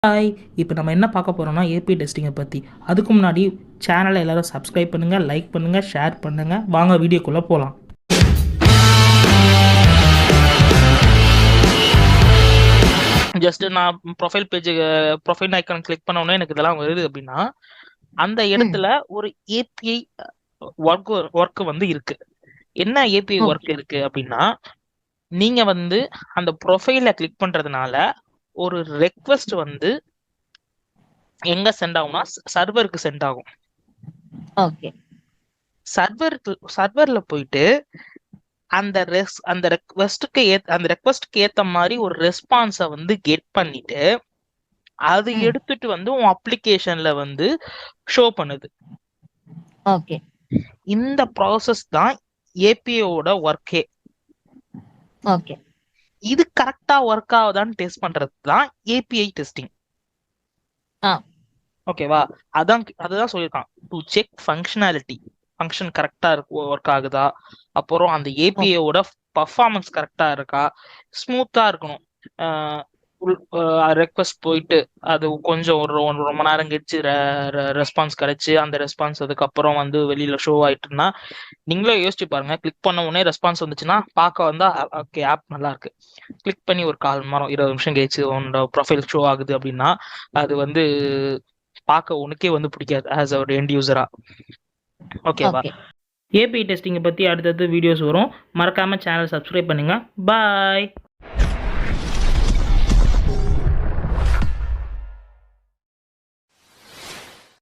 Hi! இப்போ நம்ம என்ன பார்க்க போறோம்னா, ஏபி டெஸ்டிங்கை பத்தி. அதுக்கு முன்னாடி சேனலை எல்லாரும் சப்ஸ்கிரைப் பண்ணுங்க, லைக் பண்ணுங்க, ஷேர் பண்ணுங்க. வாங்க வீடியோக்குள்ள போலாம். ஜஸ்ட் நான் ப்ரொஃபைல் ஐக்கான் கிளிக் பண்ண உடனே எனக்கு இதெல்லாம் வருது அப்படின்னா, அந்த இடத்துல ஒரு ஏபிஐ ஒர்க் வந்து இருக்கு. என்ன ஏபிஐ ஒர்க் ஓகே. இருக்கு அப்படின்னா, நீங்க வந்து அந்த ப்ரொஃபைல கிளிக் பண்றதுனால ஒரு ரெக்வெஸ்ட் வந்து எங்க சென்ட் ஆகும்னா சர்வருக்கு சென்ட் ஆகும். ஓகே. சர்வர்ல போயிட்டு அந்த ரெக்வெஸ்ட்க்கு ஏத்த மாதிரி ஒரு ரெஸ்பான்ஸை வந்து கெட் பண்ணிட்டு அது ம். எடுத்துட்டு வந்து உன் அப்ளிகேஷன்ல வந்து ஷோ பண்ணுது. ஓகே. இந்த ப்ராசஸ் தான் ஏபிஐயோட ஒர்க்கே. ஓகே. இது கரெக்டா ஒர்க் ஆகுதான்னு டெஸ்ட் பண்றது தான் ஏபிஐ டெஸ்டிங். ஆ. ஓகேவா? அதுதான் சொல்லியிருக்கான். டு செக் ஃபங்க்ஷனாலிட்டி, ஃபங்க்ஷன் கரெக்டா ஒர்க் ஆகுதா, அப்புறம் அந்த ஓகே. ஏபிஐயோட பர்ஃபார்மன்ஸ் கரெக்டா இருக்கா, ஸ்மூத்தா இருக்கணும். ரெக்வஸ்ட் போயிட்டு அது கொஞ்சம் ரொம்ப நேரம் கழிச்சு ரெஸ்பான்ஸ் கிடைச்சு அந்த ரெஸ்பான்ஸ் அதுக்கப்புறம் வந்து வெளியில ஷோ ஆயிட்டுன்னா நீங்களே யோசிச்சு பாருங்க. கிளிக் பண்ண உடனே ரெஸ்பான்ஸ் வந்துச்சுன்னா பார்க்க வந்தா ஓகே ஆப் நல்லா இருக்கு. கிளிக் பண்ணி ஒரு 1/4 மணி நேரம் 20 நிமிஷம் கழிச்சு உன்னோட ப்ரொஃபைல் ஷோ ஆகுது அப்படின்னா அது வந்து பார்க்க உனக்கே வந்து பிடிக்காது ஆஸ் ஒரு எண்ட் யூசரா. ஓகேவா? ஓகே. ஏபிஐ டெஸ்டிங்கை பற்றி அடுத்தடுத்து வீடியோஸ் வரும். மறக்காமல் சேனல் சப்ஸ்கிரைப் பண்ணுங்கள். பாய்.